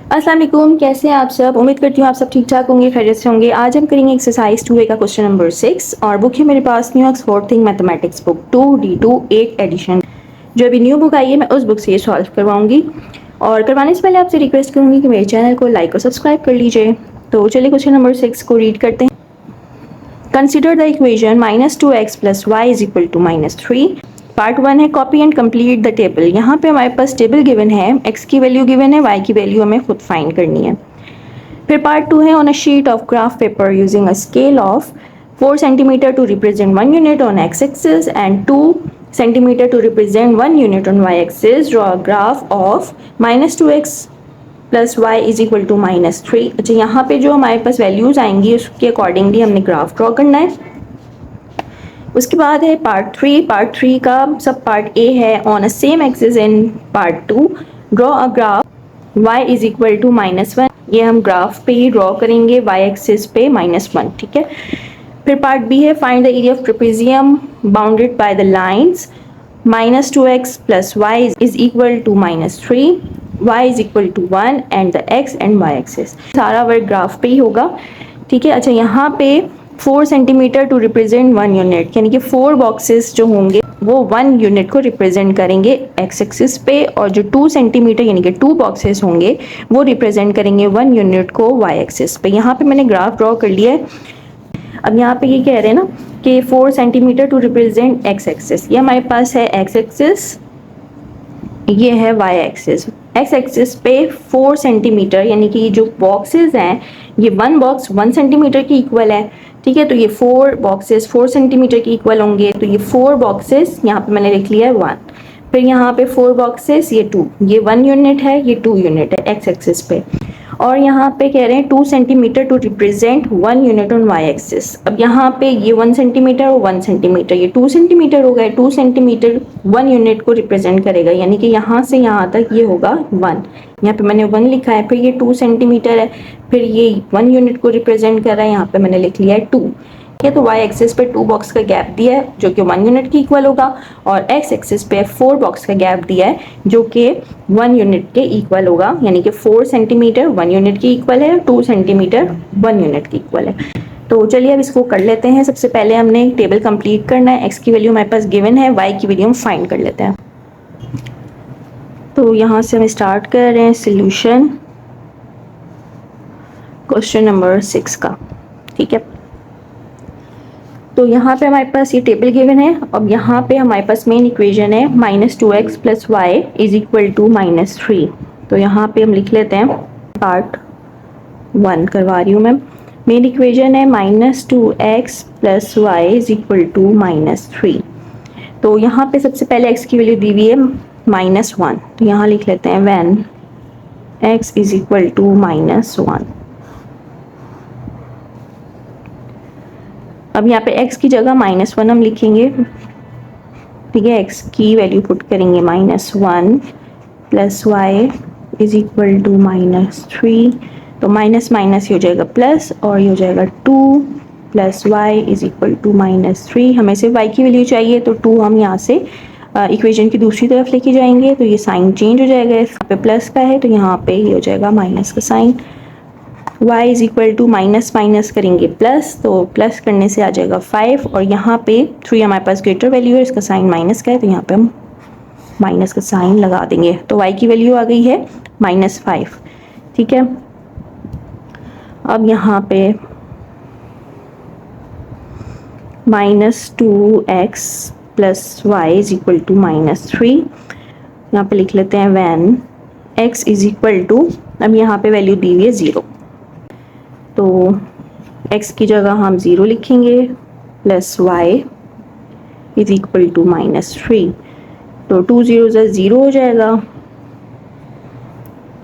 अस्सलाम वालेकुम, कैसे हैं आप सब। उम्मीद करती हूँ आप सब ठीक ठाक होंगे, खैरियत से होंगे। आज हम करेंगे एक्सरसाइज 2A का क्वेश्चन नंबर 6 और बुक है मेरे पास new Oxford think mathematics book 2D2 8 edition. जो अभी न्यू बुक आई है मैं उस बुक से ये सॉल्व करवाऊंगी और करवाने से पहले आपसे रिक्वेस्ट करूंगी कि मेरे चैनल को लाइक और सब्सक्राइब कर लीजिए। तो चलिए क्वेश्चन नंबर 6 को रीड करते हैं। Consider the equation -2x + y = -3। Part 1 है copy and complete the table. यहाँ पे हमारे पास टेबल गिवन है, x की वैल्यू गिवन है, y की वैल्यू हमें खुद फाइंड करनी है। फिर पार्ट 2 है on a sheet of graph paper using a scale of 4 cm to represent 1 unit on x-axis and 2 cm to represent 1 unit on y-axis. Draw a graph of -2x + y = -3। अच्छा, यहाँ पे जो हमारे पास values आएंगी उसके accordingly हमने graph draw करना है। उसके बाद है पार्ट 3 का सब पार्ट ए है on a same axis in part 2 draw a graph y = -1। ये हम ग्राफ पे ही ड्रॉ करेंगे y एक्सिस पे -1, ठीक है। फिर पार्ट बी है find the area of trapezium bounded by the lines -2x + y = -3, y = 1 and the x and y axis. सारा वर्क ग्राफ पे ही होगा, ठीक है। अच्छा, यहाँ पे 4 सेंटीमीटर टू रिप्रेजेंट 1 यूनिट, यानी कि 4 बॉक्सेस जो होंगे वो 1 यूनिट को रिप्रेजेंट करेंगे एक्स एक्सिस पे, और जो 2 सेंटीमीटर यानी कि 2 बॉक्सेस होंगे वो रिप्रेजेंट करेंगे 1 यूनिट को वाई एक्सिस पे। यहाँ पे मैंने ग्राफ ड्रॉ कर लिया है। अब यहाँ पे ये कह रहे हैं ना कि 4 centimetre to represent X axis, ये हमारे पास है एक्स एक्सिस, ये है वाई एक्सिस। एक्स एक्सिस पे 4 सेंटीमीटर यानी कि जो बॉक्सेस हैं ये 1 बॉक्स 1 सेंटीमीटर की इक्वल है, ठीक है। तो ये 4 बॉक्सेस 4 सेंटीमीटर की इक्वल होंगे, तो ये 4 बॉक्सेस यहाँ पे मैंने लिख लिया है 1। फिर यहाँ पे 4 बॉक्सेस ये 2, ये 1 यूनिट है, ये 2 यूनिट है एक्स एक्सिस पे। और यहाँ पे कह रहे हैं 2 centimetre to represent 1 unit on Y axis. अब यहाँ पे ये 1 सेंटीमीटर और 1 सेंटीमीटर, ये 2 सेंटीमीटर हो गए। 2 सेंटीमीटर 1 यूनिट को रिप्रेजेंट करेगा, यानी कि यहाँ से यहाँ तक ये होगा 1। यहाँ पे मैंने 1 लिखा है, फिर ये 2 सेंटीमीटर है, फिर ये 1 यूनिट को रिप्रेजेंट कर रहा है, यहाँ पे मैंने लिख लिया है 2, ठीक है। तो वाई एक्सिस पे 2 बॉक्स का गैप दिया है जो कि 1 यूनिट की इक्वल होगा, और एक्स एक्सिस पे 4 बॉक्स का गैप दिया है जो कि 1 यूनिट के इक्वल होगा, यानी कि 4 सेंटीमीटर 1 यूनिट की इक्वल है, 2 सेंटीमीटर 1 यूनिट की इक्वल है। तो चलिए अब इसको कर लेते हैं। सबसे पहले हमने टेबल कंप्लीट करना है। एक्स की वैल्यू हमारे पास गिवन है, वाई की वैल्यू हम फाइंड कर लेते हैं। तो यहाँ से हम स्टार्ट कर रहे हैं सोल्यूशन क्वेश्चन नंबर 6 का, ठीक है। तो यहाँ पे हमारे पास ये टेबल गिवन है। अब यहाँ पे हमारे पास मेन इक्वेशन है -2x + y = -3। तो यहाँ पे हम लिख लेते हैं, पार्ट 1 करवा रही हूँ मैं। मेन इक्वेशन है -2x + y = -3। तो यहाँ पे सबसे पहले x की वैल्यू दी हुई है -1, तो यहाँ लिख लेते हैं व्हेन x = -1। अब यहाँ पे x की जगह -1 हम लिखेंगे, ठीक है। x की वैल्यू पुट करेंगे -1 + y = -3। तो माइनस माइनस ये हो जाएगा प्लस, और ये हो जाएगा 2 + y = -3। हमें सिर्फ y की वैल्यू चाहिए, तो 2 हम यहाँ से इक्वेशन की दूसरी तरफ लेके जाएंगे, तो ये साइन चेंज हो जाएगा। यहाँ पे प्लस का है तो यहाँ पे ये हो जाएगा माइनस का साइन। y = माइनस माइनस करेंगे प्लस, तो प्लस करने से आ जाएगा 5, और यहाँ पे 3 हमारे पास ग्रेटर वैल्यू है, इसका साइन माइनस का है, तो यहाँ पे हम माइनस का साइन लगा देंगे। तो y की वैल्यू आ गई है -5, ठीक है। अब यहाँ पे -2x + y = -3, यहाँ पे लिख लेते हैं व्हेन x = अब यहाँ पे वैल्यू दी हुई है 0, तो x की जगह हम 0 लिखेंगे + y = -3। तो 2 0 से 0 हो जाएगा,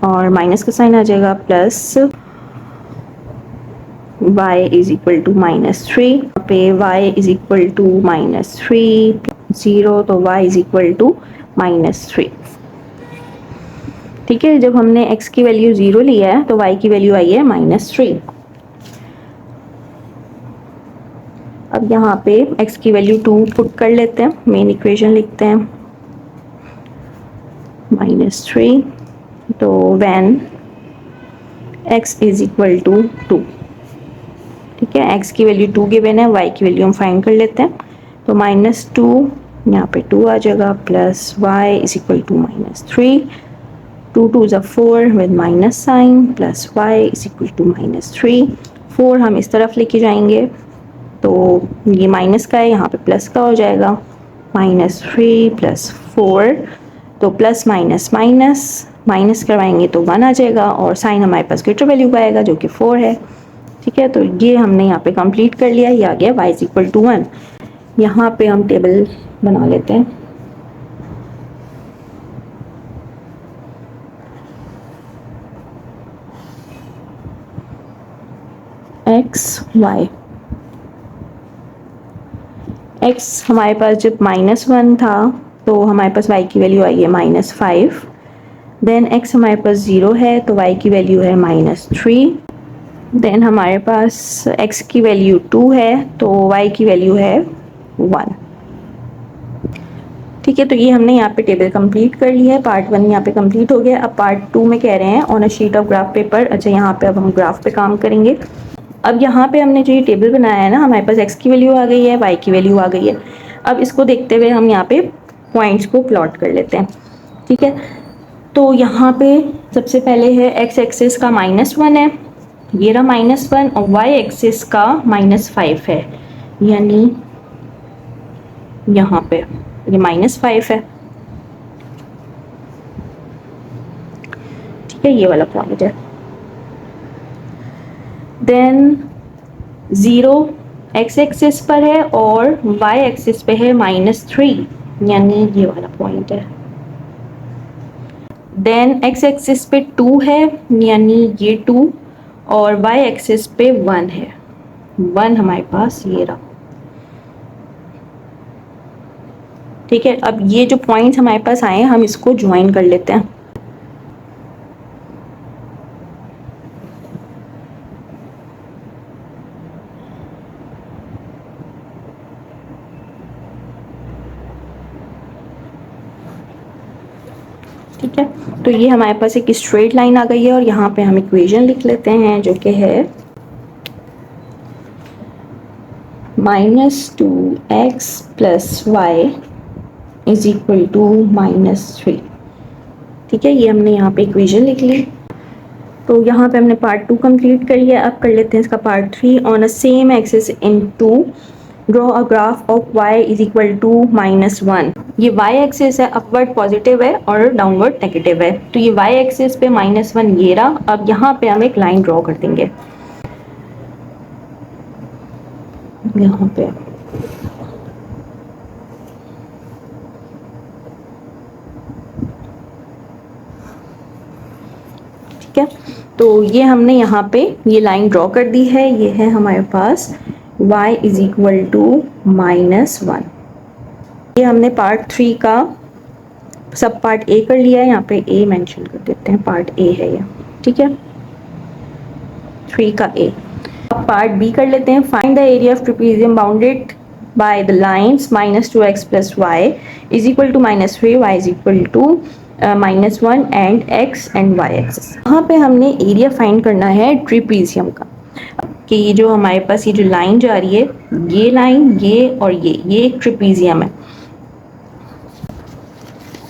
और माइनस का साइन आ जाएगा, प्लस y = -3 पे y = -3 0, तो y = -3, ठीक है। जब हमने x की वैल्यू 0 लिया है तो y की वैल्यू आई है -3। अब यहाँ पे x की वैल्यू 2 पुट कर लेते हैं, मेन इक्वेशन लिखते हैं -3। तो when x is equal to 2। ठीक है, x की वैल्यू 2 गिवन है, y की वैल्यू हम फाइंड कर लेते हैं। तो -2 यहाँ पे 2 आ जाएगा, plus y is equal to -3, 2 2 ज़ा 4 with minus sign, plus y is equal to -3। 4 हम इस तरफ लेके जाएंगे तो ये माइनस का है, यहाँ पे प्लस का हो जाएगा, -3 प्लस 4, तो प्लस माइनस माइनस माइनस करवाएंगे तो 1 आ जाएगा, और साइन हमारे पास ग्रेटर वैल्यू का आएगा जो कि 4 है। ठीक है, तो ये हमने यहाँ पे कंप्लीट कर लिया, ये आ गया y इज इक्वल टू 1। यहाँ पे हम टेबल बना लेते हैं। x हमारे पास जब -1 था तो हमारे पास y की वैल्यू आई है -5। देन x हमारे पास 0 है तो y की वैल्यू है -3। देन हमारे पास x की वैल्यू 2 है तो y की वैल्यू है 1। ठीक है, तो ये हमने यहाँ पे टेबल कंप्लीट कर लिया है। पार्ट 1 यहाँ पे कंप्लीट हो गया। अब पार्ट 2 में कह रहे हैं on a sheet of graph paper. अच्छा, यहाँ पे अब हम ग्राफ पे काम करेंगे। अब यहाँ पे हमने जो ये टेबल बनाया है ना, हमारे पास x की वैल्यू आ गई है, y की वैल्यू आ गई है। अब इसको देखते हुए हम यहाँ पे पॉइंट्स को प्लॉट कर लेते हैं। ठीक है, तो यहाँ पे सबसे पहले है x एक्सिस का -1 है, ये रहा -1, और y एक्सिस का -5 है, यानी यहाँ पे ये -5 है। ठीक है, ये वाला पॉइंट है। देन 0 x एक्सिस पर है और y एक्सिस पे है -3, यानी ये वाला पॉइंट है। देन x एक्सिस पे 2 है, यानी ये 2, और y एक्सिस पे 1 है, 1 हमारे पास ये रहा। ठीक है, अब ये जो पॉइंट्स हमारे पास आए हैं हम इसको ज्वाइन कर लेते हैं। ठीक है, तो ये हमारे पास एक स्ट्रेट लाइन आ गई है, और यहाँ पे हम इक्वेशन लिख लेते हैं जो कि है -2x + y is equal to -3। ठीक है, ये हमने यहाँ पे इक्वेशन लिख ली। तो यहाँ पे हमने पार्ट 2 कंप्लीट कर लिया। अब कर लेते हैं इसका part 3। On a same axis in 2 draw a graph of y is equal to -1। ये y एक्सिस है, अपवर्ड पॉजिटिव है और डाउनवर्ड नेगेटिव है। तो ये y एक्सिस पे -1 ये रहा। अब यहाँ पे हम एक लाइन ड्रॉ कर देंगे, यहाँ पे ठीक है, तो ये हमने यहाँ पे ये लाइन ड्रॉ कर दी है। ये है हमारे पास y इज इक्वल टू -1। ये हमने पार्ट 3 का सब पार्ट ए कर लिया है, यहाँ पे ए मेंशन कर देते हैं, पार्ट ए है ये। ठीक है, 3 का ए। अब पार्ट बी कर लेते हैं। Find the area of trapezium bounded by the lines -2x + y is equal to -3, y is equal to -1 and x and y axis. यहाँ पे हमने एरिया फाइंड करना है ट्रेपेजियम का, कि ये जो हमारे पास ये जो लाइन जा रही है, ये लाइन, ये और ये एक ट्रेपेजियम है।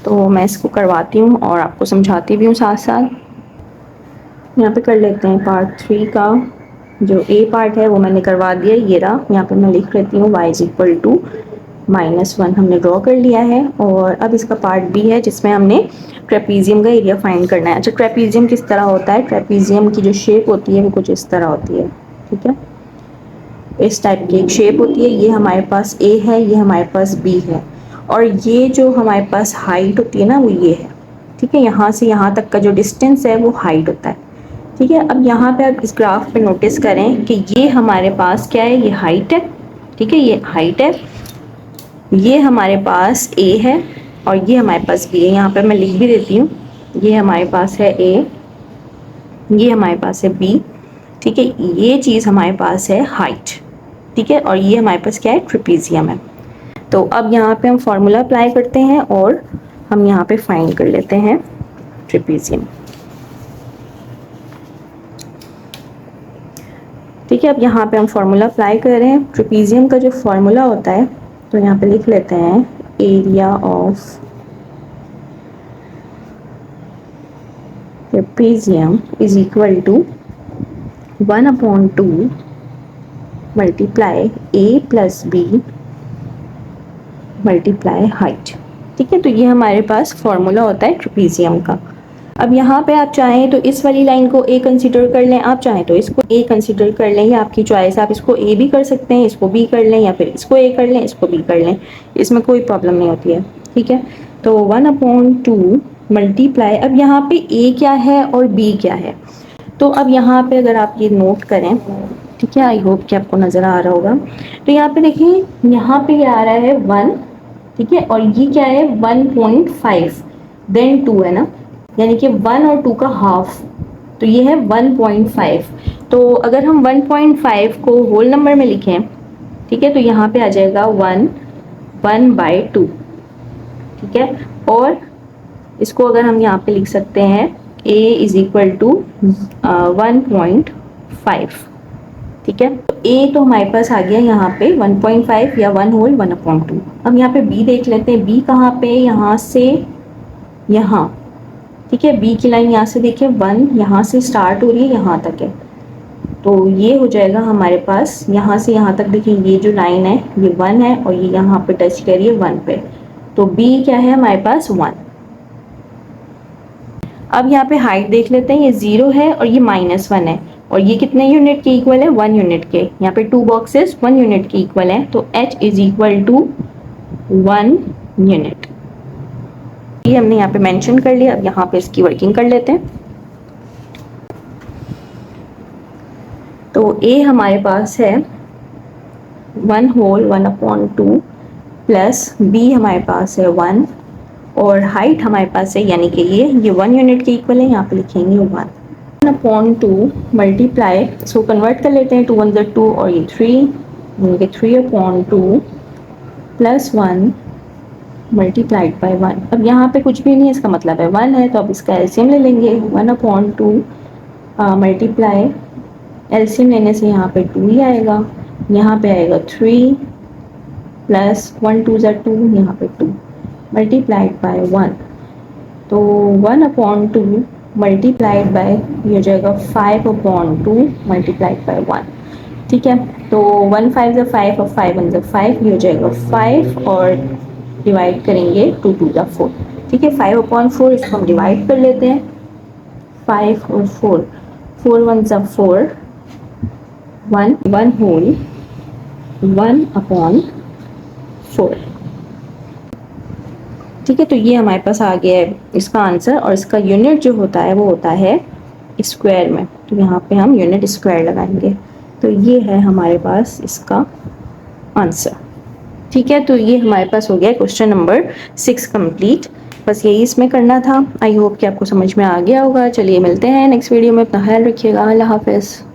तो मैं इसको करवाती हूँ और आपको समझाती भी हूँ साथ साथ। यहाँ पे कर लेते हैं पार्ट 3 का जो ए पार्ट है वो मैंने करवा दिया, ये रहा। यहाँ पे मैं लिख लेती हूँ y इज इक्वल टू -1 हमने ड्रॉ कर लिया है। और अब इसका पार्ट बी है जिसमें हमने ट्रेपेजियम का एरिया फाइंड करना है। अच्छा, ट्रेपेजियम किस तरह होता है? ट्रेपेजियम की जो शेप होती है वो कुछ इस तरह होती है। ठीक है, इस टाइप की एक शेप होती है। ये हमारे पास ए है, ये हमारे पास बी है, और ये जो हमारे पास हाइट होती है ना वो ये है। ठीक है, यहाँ से यहाँ तक का जो डिस्टेंस है वो हाइट होता है। ठीक है, अब यहाँ पे आप इस ग्राफ पे नोटिस करें कि ये हमारे पास क्या है, ये हाइट है। ठीक है, ये हाइट है, ये हमारे पास ए है और ये हमारे पास बी है। यहाँ पे मैं लिख भी देती हूँ, ये हमारे पास है ए, ये हमारे पास है बी। ठीक है, ये चीज़ हमारे पास है हाइट। ठीक है, और ये हमारे पास क्या है, ट्रेपेजियम है। तो अब यहाँ पे हम फॉर्मूला अप्लाई करते हैं और हम यहाँ पे फाइंड कर लेते हैं ट्रेपेजियम। ठीक है, अब यहाँ पे हम फार्मूला अप्लाई कर रहे हैं। ट्रेपीजियम का जो फार्मूला होता है तो यहाँ पे लिख लेते हैं area of trapezium is equal to 1/2 multiply A plus B multiply height. ठीक है, तो ये हमारे पास फॉर्मूला होता है ट्रेपीजियम का। अब यहाँ पे आप चाहें तो इस वाली लाइन को ए कंसीडर कर लें, आप चाहें तो इसको ए कंसीडर कर लें, या आपकी चॉइस, आप इसको ए भी कर सकते हैं, इसको बी कर लें, या फिर इसको ए कर लें, इसको बी कर लें, इसमें कोई प्रॉब्लम नहीं होती है। ठीक है, तो 1/2 मल्टीप्लाई, अब यहाँ पे ए क्या है और बी क्या है, तो अब यहाँ पे अगर आप ये नोट करें, ठीक है, आई होप कि आपको नज़र आ रहा होगा। तो यहाँ पे देखिए, यहाँ पे ये आ रहा है 1, ठीक है, और ये क्या है 1.5 देन 2 है ना, यानी कि 1 और 2 का हाफ, तो ये है 1.5। तो अगर हम 1.5 को होल नंबर में लिखें, ठीक है, तो यहाँ पे आ जाएगा 1/2। ठीक है, और इसको अगर हम यहाँ पे लिख सकते हैं a इज इक्वल टू 1.5। ठीक है, तो a तो हमारे पास आ गया यहाँ पे 1.5 या 1 होल 1/2। अब यहाँ पे b देख लेते हैं, b कहाँ पे, यहाँ से यहाँ। ठीक है, b की लाइन यहाँ से देखिए 1 यहाँ से स्टार्ट हो रही है, यहाँ तक है, तो ये हो जाएगा हमारे पास यहाँ से यहाँ तक। देखिए ये जो लाइन है ये 1 है और ये यहाँ पे टच कर रही है 1 पे, तो b क्या है हमारे पास 1। अब यहाँ पे हाइट देख लेते हैं, ये 0 है और ये -1 है, और ये कितने यूनिट के इक्वल है, 1 यूनिट के। यहाँ पे 2 बॉक्सेस 1 यूनिट के इक्वल है, तो h is equal to 1 unit. ये हमने यहाँ पे मेंशन कर लिया। अब यहाँ पे इसकी वर्किंग कर लेते हैं। तो a हमारे पास है 1 होल 1/2 प्लस b हमारे पास है 1, और हाइट हमारे पास है, यानी कि ये 1 यूनिट के इक्वल है, यहाँ पे लिखेंगे 1/2 मल्टीप्लाई, इसको कन्वर्ट कर लेते हैं, 2 1 ज़ा 2 और ये 3, 3/2 प्लस 1 मल्टीप्लाइड बाय 1। अब यहाँ पे कुछ भी नहीं है, इसका मतलब है 1 है, तो अब इसका एलसीएम ले लेंगे। 1/2 मल्टीप्लाई, एलसीएम लेने से यहाँ पे 2 ही आएगा, यहाँ पे आएगा 3 प्लस 1 2 ज़ा 2, यहाँ पे 2 मल्टीप्लाइड बाय 1, तो 1/2 मल्टीप्लाइड बाय ये हो जाएगा 5/2 मल्टीप्लाइड बाय 1। ठीक है, तो 1 5 ज़ा 5 और 5 1 ज़ा 5, ये हो जाएगा 5 और डिवाइड करेंगे 2 2 ज़ा 4। ठीक है, 5/4 इसको हम डिवाइड कर लेते हैं, 5 और 4, 4 1 ज़ा 4, 1 होल 1/4। ठीक है, तो ये हमारे पास आ गया है इसका आंसर, और इसका यूनिट जो होता है वो होता है स्क्वायर में, तो यहाँ पे हम यूनिट स्क्वायर लगाएंगे। तो ये है हमारे पास इसका आंसर। ठीक है, तो ये हमारे पास हो गया क्वेश्चन नंबर 6 कंप्लीट। बस यही इसमें करना था। आई होप कि आपको समझ में आ गया होगा। चलिए मिलते हैं नेक्स्ट वीडियो में, अपना ख्याल रखिएगा। अल्लाह हाफिज़।